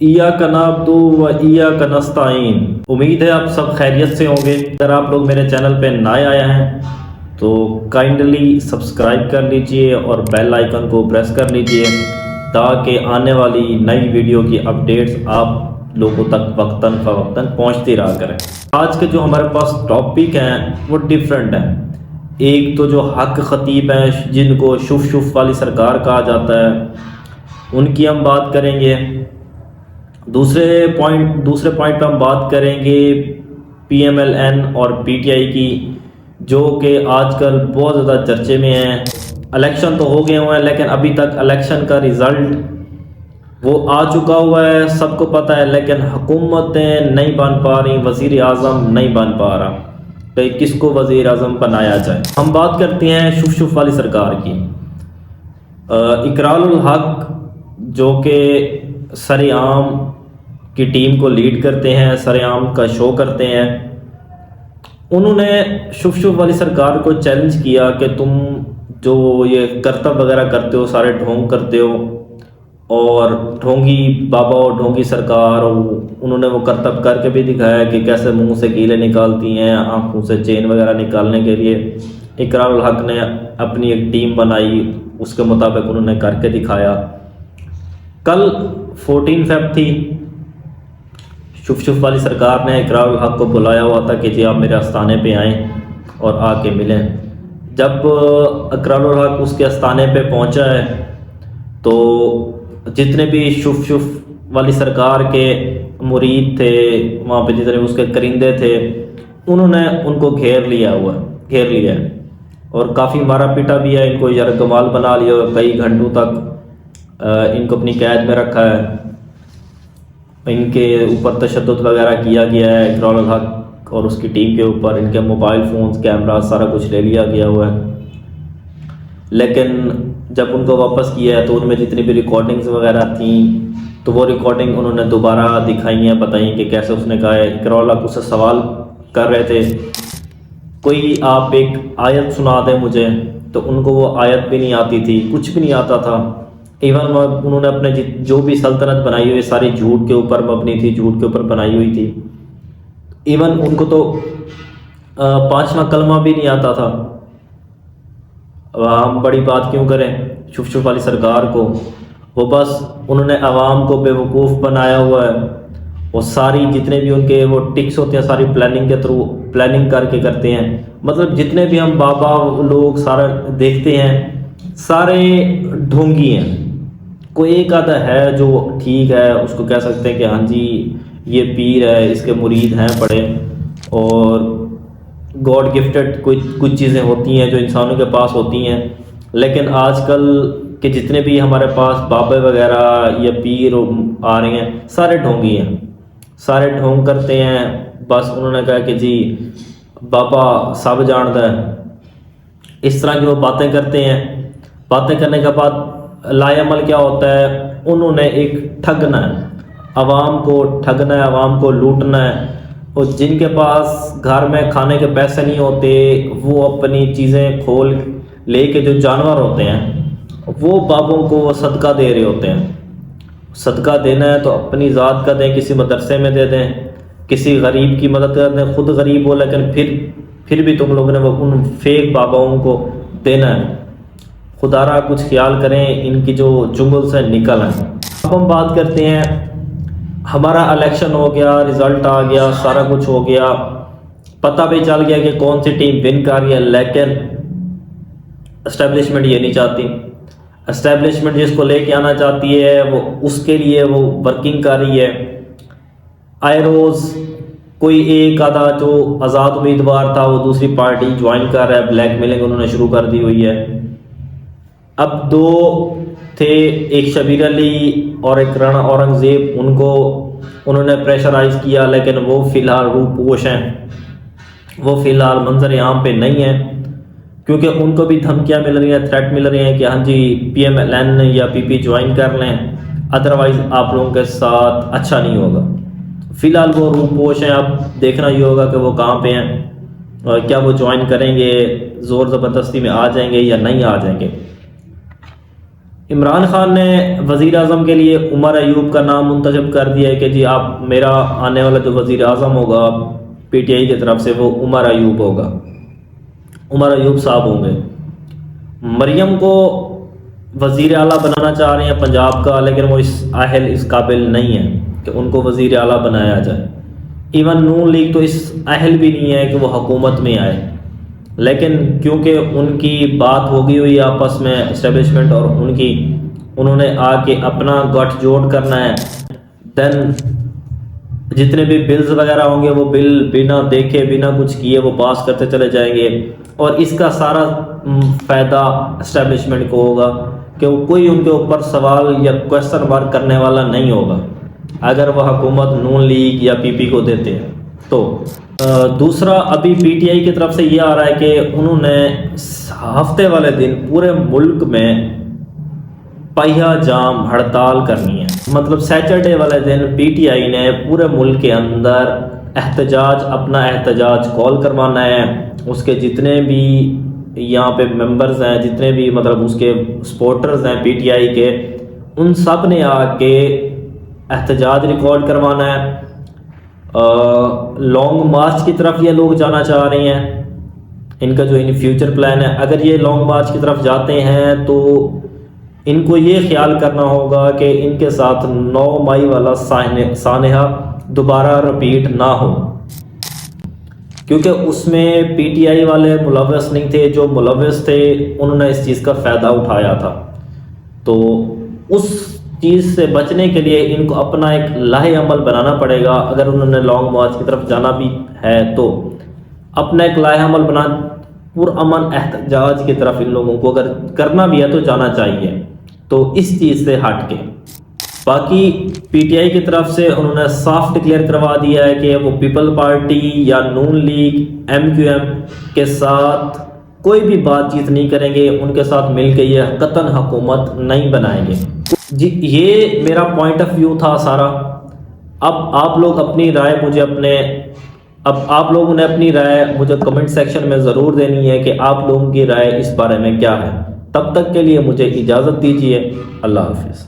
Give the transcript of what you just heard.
ایاک نعبدو و ایاک نستعین۔ امید ہے آپ سب خیریت سے ہوں گے۔ اگر آپ لوگ میرے چینل پہ نئے آئے ہیں تو کائنڈلی سبسکرائب کر لیجئے اور بیل آئیکن کو پریس کر لیجئے تاکہ آنے والی نئی ویڈیو کی اپڈیٹس آپ لوگوں تک وقتاً فوقتاً پہنچتی رہا کریں۔ آج کے جو ہمارے پاس ٹاپک ہیں وہ ڈیفرنٹ ہیں۔ ایک تو جو حق خطیب ہیں جن کو شف والی سرکار کہا جاتا ہے، ان کی ہم بات کریں گے۔ دوسرے پوائنٹ پہ ہم بات کریں گے پی ایم ایل این اور پی ٹی آئی کی، جو کہ آج کل بہت زیادہ چرچے میں ہیں۔ الیکشن تو ہو گئے ہوئے ہیں لیکن ابھی تک الیکشن کا رزلٹ وہ آ چکا ہوا ہے، سب کو پتہ ہے، لیکن حکومتیں نہیں بن پا رہی، وزیر اعظم نہیں بن پا رہا کہ کس کو وزیر اعظم بنایا جائے۔ ہم بات کرتے ہیں شف والی سرکار کی۔ اقرار الحق جو کہ سر عام کی ٹیم کو لیڈ کرتے ہیں، سر عام کا شو کرتے ہیں، انہوں نے شف والی سرکار کو چیلنج کیا کہ تم جو یہ کرتب وغیرہ کرتے ہو سارے ڈھونگ کرتے ہو، اور ڈھونگی بابا اور ڈھونگی سرکار، اور انہوں نے وہ کرتب کر کے بھی دکھایا کہ کیسے منہ سے کیلیں نکالتی ہیں، آنکھوں سے چین وغیرہ نکالنے کے لیے۔ اقرار الحق نے اپنی ایک ٹیم بنائی، اس کے مطابق انہوں نے کر کے دکھایا۔ کل 14 فیب تھی، شف والی سرکار نے اقرار الحق کو بلایا ہوا تھا کہ جی آپ میرے آستانے پہ آئیں اور آ کے ملیں۔ جب اقرار الحق اس کے آستانے پہ پہنچا ہے تو جتنے بھی شف والی سرکار کے مرید تھے وہاں پہ، جتنے اس کے کرندے تھے، انہوں نے ان کو گھیر لیا ہے اور کافی مارا پیٹا بھی ہے، ان کو یرغمال بنا لیا، کئی گھنٹوں تک ان کو اپنی قید میں رکھا ہے، ان کے اوپر تشدد وغیرہ کیا گیا ہے۔ اقرار الحق اور اس کی ٹیم کے اوپر ان کے موبائل فونز، کیمراز، سارا کچھ لے لیا گیا ہوا ہے۔ لیکن جب ان کو واپس کیا ہے تو ان میں جتنی بھی ریکارڈنگز وغیرہ تھیں تو وہ ریکارڈنگ انہوں نے دوبارہ دکھائی ہیں، بتائیں کہ کیسے اس نے کہا ہے۔ اقرار الحق اس سے سوال کر رہے تھے کوئی آپ ایک آیت سنا دیں مجھے، تو ان کو وہ آیت بھی نہیں آتی تھی، کچھ بھی نہیں آتا تھا۔ ایون انہوں نے اپنے جو بھی سلطنت بنائی ہوئی ساری جھوٹ کے اوپر مبنی تھی، جھوٹ کے اوپر بنائی ہوئی تھی۔ ایون ان کو تو 5واں کلمہ بھی نہیں آتا تھا۔ ہم بڑی بات کیوں کریں شف والی سرکار کو، وہ بس انہوں نے عوام کو بے وقوف بنایا ہوا ہے، اور ساری جتنے بھی ان کے وہ ٹکس ہوتے ہیں ساری پلاننگ کے تھرو پلاننگ کر کے کرتے ہیں۔ مطلب جتنے بھی ہم بابا لوگ سارا دیکھتے ہیں سارے ڈھونگی ہیں، کوئی ایک آدھا ہے جو ٹھیک ہے، اس کو کہہ سکتے ہیں کہ ہاں جی یہ پیر ہے، اس کے مرید ہیں بڑے، اور گاڈ گفٹڈ کچھ چیزیں ہوتی ہیں جو انسانوں کے پاس ہوتی ہیں۔ لیکن آج کل کے جتنے بھی ہمارے پاس بابے وغیرہ یا پیر آ رہے ہیں سارے ڈھونگی ہیں، سارے ڈھونگ کرتے ہیں۔ بس انہوں نے کہا کہ جی بابا سب جانتا ہے، اس طرح کی وہ باتیں کرتے ہیں۔ باتیں کرنے کے بعد لا عمل کیا ہوتا ہے، انہوں نے ایک ٹھگنا ہے، عوام کو ٹھگنا ہے، عوام کو لوٹنا ہے، اور جن کے پاس گھر میں کھانے کے پیسے نہیں ہوتے وہ اپنی چیزیں کھول لے کے جو جانور ہوتے ہیں وہ بابوں کو وہ صدقہ دے رہے ہوتے ہیں۔ صدقہ دینا ہے تو اپنی ذات کا دیں، کسی مدرسے میں دے دیں، کسی غریب کی مدد کر دیں، خود غریب ہو لیکن پھر بھی تم لوگوں نے وہ ان فیک باباؤں کو دینا ہے۔ خدا را کچھ خیال کریں، ان کی جو جنگل سے نکل ہیں۔ اب ہم بات کرتے ہیں، ہمارا الیکشن ہو گیا، رزلٹ آ گیا، سارا کچھ ہو گیا، پتہ بھی چل گیا کہ کون سی ٹیم ون کر رہی ہے، لیکن اسٹیبلشمنٹ یہ نہیں چاہتی۔ اسٹیبلشمنٹ جس کو لے کے آنا چاہتی ہے وہ اس کے لیے وہ ورکنگ کر رہی ہے۔ آئے روز کوئی ایک آدھا جو آزاد امیدوار تھا وہ دوسری پارٹی جوائن کر رہا ہے، بلیک میلنگ انہوں نے شروع کر دی ہوئی ہے۔ اب دو تھے، ایک شبیر علی اور ایک رانا اورنگزیب، ان کو انہوں نے پریشرائز کیا، لیکن وہ فی الحال روپوش ہیں، وہ فی الحال منظر عام پہ نہیں ہیں، کیونکہ ان کو بھی دھمکیاں مل رہی ہیں، تھریٹ مل رہی ہیں کہ ہاں جی پی ایم ایل این یا پی پی جوائن کر لیں، ادروائز آپ لوگوں کے ساتھ اچھا نہیں ہوگا۔ فی الحال وہ روپوش ہیں، اب دیکھنا یہ ہوگا کہ وہ کہاں پہ ہیں، اور کیا وہ جوائن کریں گے، زور زبردستی میں آ جائیں گے یا نہیں آ جائیں گے۔ عمران خان نے وزیر اعظم کے لیے عمر ایوب کا نام منتخب کر دیا ہے کہ جی آپ میرا آنے والا جو وزیر اعظم ہوگا پی ٹی آئی کی طرف سے وہ عمر ایوب ہوگا، عمر ایوب صاحب ہوں گے۔ مریم کو وزیر اعلیٰ بنانا چاہ رہے ہیں پنجاب کا، لیکن وہ اس قابل نہیں ہے کہ ان کو وزیر اعلیٰ بنایا جائے۔ ایون نون لیگ تو اس اہل بھی نہیں ہے کہ وہ حکومت میں آئے، لیکن کیونکہ ان کی بات ہو گئی ہوئی آپس میں اسٹیبلشمنٹ اور انہوں نے آ کے اپنا گٹھ جوڑ کرنا ہے، دین جتنے بھی بلز وغیرہ ہوں گے وہ بل بنا دیکھے بنا کچھ کیے وہ پاس کرتے چلے جائیں گے، اور اس کا سارا فائدہ اسٹیبلشمنٹ کو ہوگا کہ کوئی ان کے اوپر سوال یا کویسچن مارک کرنے والا نہیں ہوگا اگر وہ حکومت نون لیگ یا پی پی کو دیتے ہیں تو۔ دوسرا ابھی پی ٹی آئی کی طرف سے یہ آ رہا ہے کہ انہوں نے ہفتے والے دن پورے ملک میں پہیا جام ہڑتال کرنی ہے، مطلب سیٹرڈے والے دن پی ٹی آئی نے پورے ملک کے اندر اپنا احتجاج کال کروانا ہے۔ اس کے جتنے بھی یہاں پہ ممبرز ہیں، جتنے بھی مطلب اس کے سپورٹرز ہیں پی ٹی آئی کے، ان سب نے آ کے احتجاج ریکارڈ کروانا ہے۔ لانگ مارچ کی طرف یہ لوگ جانا چاہ رہے ہیں، ان کا جو فیوچر پلان ہے، اگر یہ لانگ مارچ کی طرف جاتے ہیں تو ان کو یہ خیال کرنا ہوگا کہ ان کے ساتھ 9 مئی والا سانحہ دوبارہ رپیٹ نہ ہو، کیونکہ اس میں پی ٹی آئی والے ملوث نہیں تھے، جو ملوث تھے انہوں نے اس چیز کا فائدہ اٹھایا تھا۔ تو اس چیز سے بچنے کے لیے ان کو اپنا ایک لاہ عمل بنانا پڑے گا، اگر انہوں نے لانگ مارچ کی طرف جانا بھی ہے تو اپنا ایک لاہ عمل بنا پرامن احتجاج کی طرف ان لوگوں کو اگر کرنا بھی ہے تو جانا چاہیے، تو اس چیز سے ہٹ کے۔ باقی پی ٹی آئی کی طرف سے انہوں نے صاف ڈکلیئر کروا دیا ہے کہ وہ پیپل پارٹی یا نون لیگ ایم کیو ایم کے ساتھ کوئی بھی بات چیت نہیں کریں گے، ان کے ساتھ مل کے یہ قطعاً حکومت نہیں بنائیں گے۔ جی یہ میرا پوائنٹ آف ویو تھا سارا۔ اب آپ لوگ اپنی رائے آپ لوگوں نے اپنی رائے مجھے کمنٹ سیکشن میں ضرور دینی ہے کہ آپ لوگوں کی رائے اس بارے میں کیا ہے۔ تب تک کے لیے مجھے اجازت دیجیے، اللہ حافظ۔